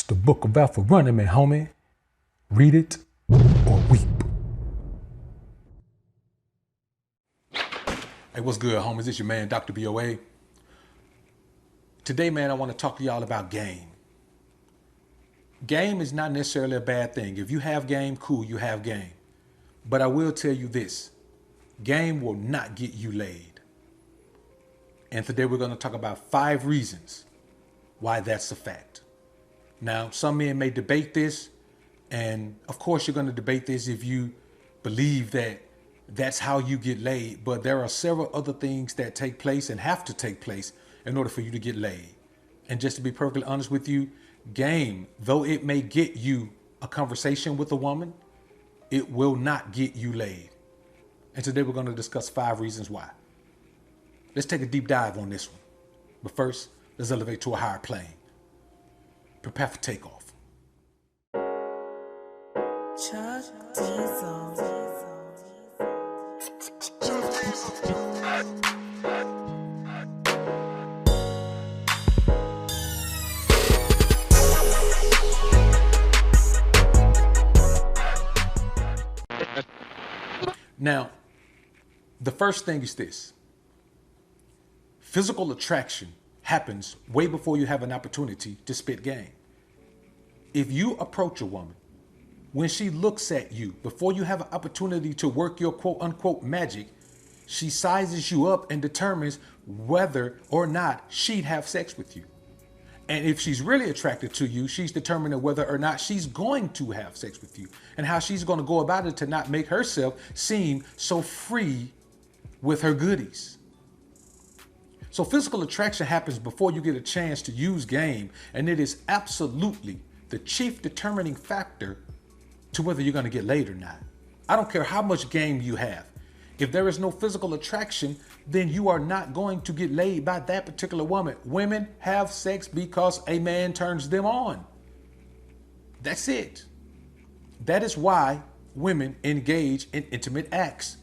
It's the book of Alpha Running Man, homie. Read it or weep. Hey, what's good, homies? It's your man, Dr. BOA. Today, man, I want to talk to y'all about game. Game is not necessarily a bad thing. If you have game, cool, you have game. But I will tell you this, game will not get you laid. And today we're going to talk about 5 reasons why that's a fact. Now, some men may debate this, and of course you're going to debate this if you believe that that's how you get laid, but there are several other things that take place and have to take place in order for you to get laid. And just to be perfectly honest with you, game, though it may get you a conversation with a woman, it will not get you laid. And today we're going to discuss 5 reasons why. Let's take a deep dive on this one. But first, let's elevate to a higher plane. Prepare for takeoff. Chuck Diesel. Now, the first thing is this. Physical attraction happens way before you have an opportunity to spit game. If you approach a woman, when she looks at you, before you have an opportunity to work your quote unquote magic, she sizes you up and determines whether or not she'd have sex with you. And if she's really attracted to you, she's determining whether or not she's going to have sex with you and how she's going to go about it to not make herself seem so free with her goodies. So physical attraction happens before you get a chance to use game, and it is absolutely the chief determining factor to whether you're going to get laid or not. I don't care how much game you have. If there is no physical attraction, then you are not going to get laid by that particular woman. Women have sex because a man turns them on. That's it. That is why women engage in intimate acts,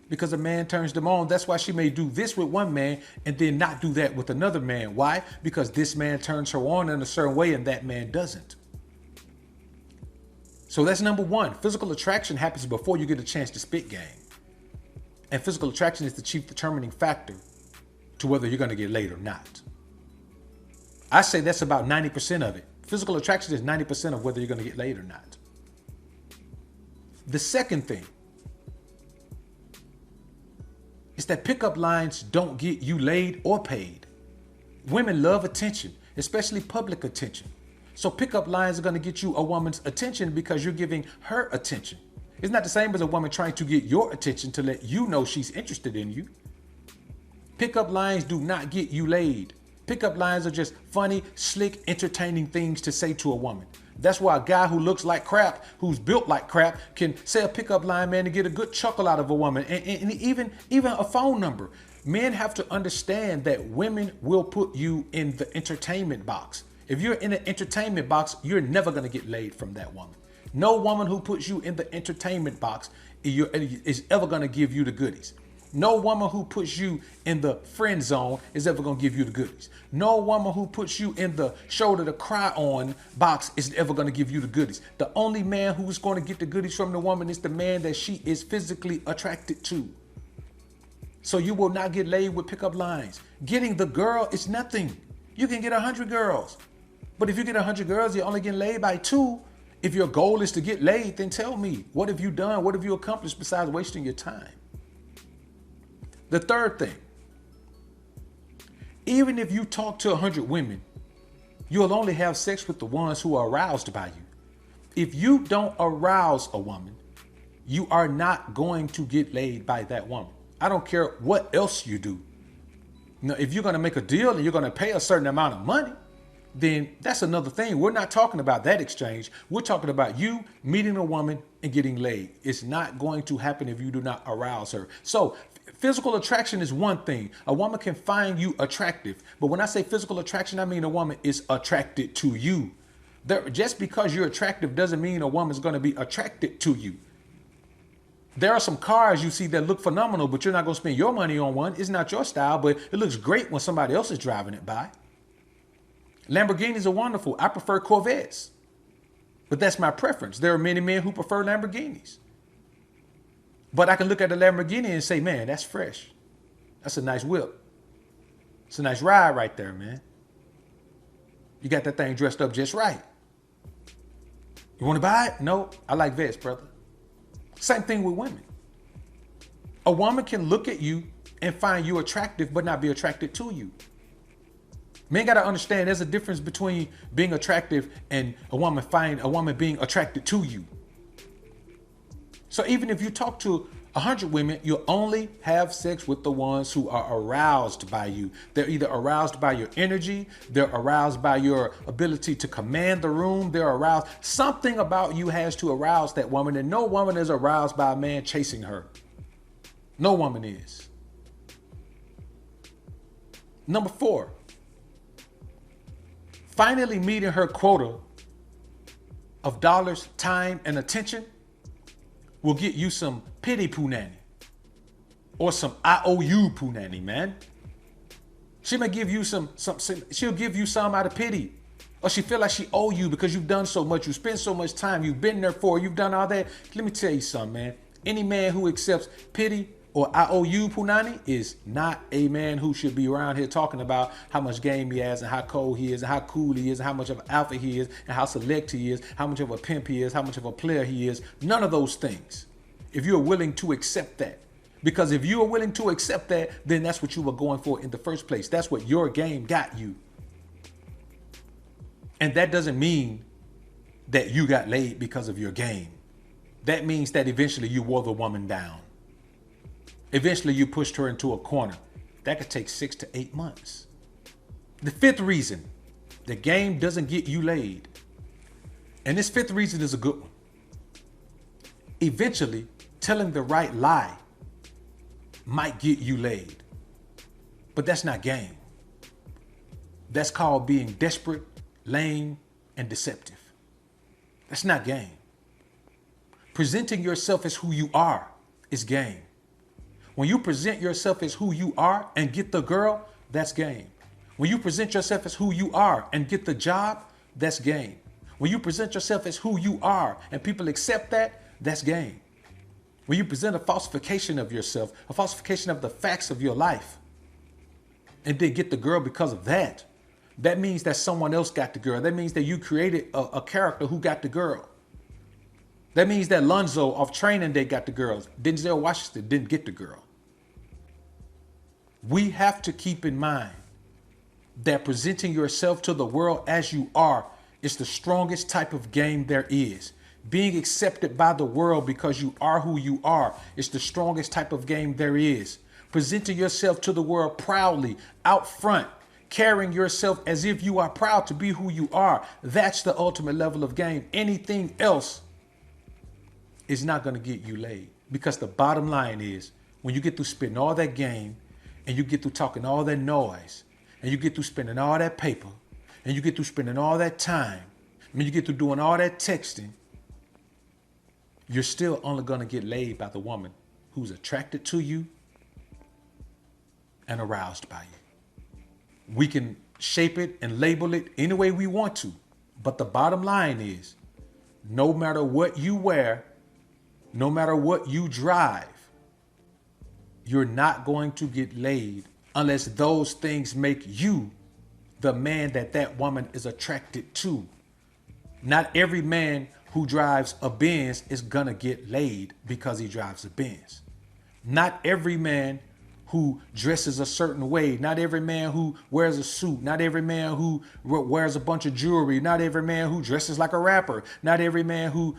because a man turns them on. That's why she may do this with one man and then not do that with another man. Why? Because this man turns her on in a certain way and that man doesn't. So that's number 1. Physical attraction happens before you get a chance to spit game. And physical attraction is the chief determining factor to whether you're going to get laid or not. I say that's about 90% of it. Physical attraction is 90% of whether you're going to get laid or not. The second thing is that pickup lines don't get you laid or paid. Women love attention, especially public attention. So pickup lines are going to get you a woman's attention because you're giving her attention. It's not the same as a woman trying to get your attention to let you know she's interested in you. Pickup lines do not get you laid. Pickup lines are just funny, slick, entertaining things to say to a woman. That's why a guy who looks like crap, who's built like crap, can say a pickup line, man, to get a good chuckle out of a woman, and even a phone number. Men have to understand that women will put you in the entertainment box. If you're in an entertainment box, you're never going to get laid from that woman. No woman who puts you in the entertainment box is ever going to give you the goodies. No woman who puts you in the friend zone is ever going to give you the goodies. No woman who puts you in the shoulder to cry on box is ever going to give you the goodies. The only man who's going to get the goodies from the woman is the man that she is physically attracted to. So you will not get laid with pickup lines. Getting the girl is nothing. You can get 100 girls. But if you get 100 girls, you're only getting laid by 2. If your goal is to get laid, then tell me, what have you done? What have you accomplished besides wasting your time? The third thing, even if you talk to 100 women, you'll only have sex with the ones who are aroused by you. If you don't arouse a woman, you are not going to get laid by that woman. I don't care what else you do. Now, if you're going to make a deal and you're going to pay a certain amount of money, then that's another thing. We're not talking about that exchange. We're talking about you meeting a woman and getting laid. It's not going to happen if you do not arouse her. So physical attraction is one thing. A woman can find you attractive. But when I say physical attraction, I mean a woman is attracted to you. Just because you're attractive doesn't mean a woman's going to be attracted to you. There are some cars you see that look phenomenal, but you're not going to spend your money on one. It's not your style, but it looks great when somebody else is driving it by. Lamborghinis are wonderful. I prefer Corvettes, but that's my preference. There are many men who prefer Lamborghinis. But I can look at a Lamborghini and say, man, that's fresh. That's a nice whip. It's a nice ride right there, man. You got that thing dressed up just right. You want to buy it? No, I like vets, brother. Same thing with women. A woman can look at you and find you attractive, but not be attracted to you. Men got to understand there's a difference between being attractive and a woman being attracted to you. So even if you talk to 100 women, you'll only have sex with the ones who are aroused by you. They're either aroused by your energy, they're aroused by your ability to command the room, they're aroused. Something about you has to arouse that woman, and no woman is aroused by a man chasing her. No woman is. Number 4, finally meeting her quota of dollars, time, and attention will get you some pity punani or some IOU punani, man. She may give you she'll give you some out of pity, or she feel like she owe you because you've done so much, you spend so much time, you've been there for, you've done all that. Let me tell you something, man. Any man who accepts pity or IOU punani is not a man who should be around here talking about how much game he has and how cold he is and how cool he is and how much of an alpha he is and how select he is, how much of a pimp he is, how much of a player he is. None of those things. If you're willing to accept that. Because if you are willing to accept that, then that's what you were going for in the first place. That's what your game got you. And that doesn't mean that you got laid because of your game. That means that eventually you wore the woman down. Eventually you pushed her into a corner. That could take 6 to 8 months. The 5th reason the game doesn't get you laid. And this 5th reason is a good one. Eventually, telling the right lie might get you laid. But that's not game. That's called being desperate, lame, and deceptive. That's not game. Presenting yourself as who you are is game. When you present yourself as who you are and get the girl, that's game. When you present yourself as who you are and get the job, that's game. When you present yourself as who you are and people accept that, that's game. When you present a falsification of yourself, a falsification of the facts of your life, and then get the girl because of that, that means that someone else got the girl. That means that you created a character who got the girl. That means that Lonzo off Training Day got the girls. Denzel Washington didn't get the girl. We have to keep in mind that presenting yourself to the world as you are is the strongest type of game there is. Being accepted by the world because you are who you are is the strongest type of game there is. Presenting yourself to the world proudly, out front, carrying yourself as if you are proud to be who you are. That's the ultimate level of game. Anything else is not going to get you laid. Because the bottom line is, when you get through spitting all that game, and you get through talking all that noise, and you get through spending all that paper, and you get through spending all that time, and you get through doing all that texting, you're still only going to get laid by the woman who's attracted to you and aroused by you. We can shape it and label it any way we want to, but the bottom line is, no matter what you wear, no matter what you drive, you're not going to get laid unless those things make you the man that that woman is attracted to. Not every man who drives a Benz is gonna get laid because he drives a Benz. Not every man who dresses a certain way, not every man who wears a suit, not every man who wears a bunch of jewelry, not every man who dresses like a rapper, not every man who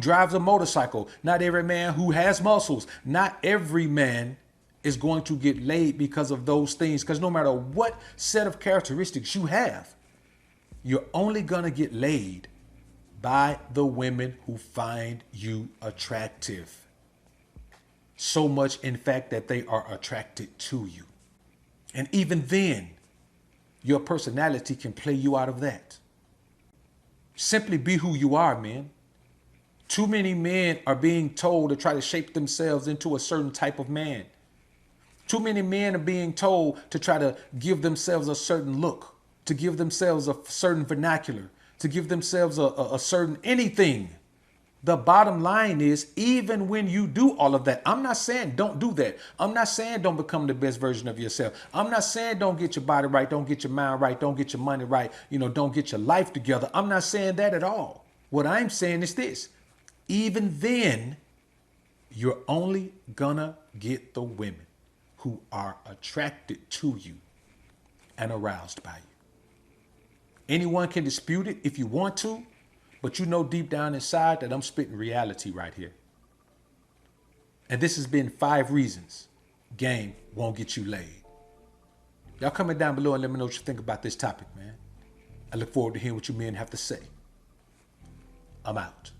drives a motorcycle, not every man who has muscles, not every man is going to get laid because of those things. Because no matter what set of characteristics you have, you're only gonna get laid by the women who find you attractive. So much, in fact, that they are attracted to you. And even then, your personality can play you out of that. Simply be who you are, man. Too many men are being told to try to shape themselves into a certain type of man. Too many men are being told to try to give themselves a certain look, to give themselves a certain vernacular, to give themselves a certain anything. The bottom line is, even when you do all of that, I'm not saying don't do that. I'm not saying don't become the best version of yourself. I'm not saying don't get your body right, don't get your mind right, don't get your money right, don't get your life together. I'm not saying that at all. What I'm saying is this. Even then, you're only gonna get the women who are attracted to you and aroused by you. Anyone can dispute it if you want to, but you know deep down inside that I'm spitting reality right here. And this has been 5 reasons game won't get you laid. Y'all comment down below and let me know what you think about this topic, man. I look forward to hearing what you men have to say. I'm out.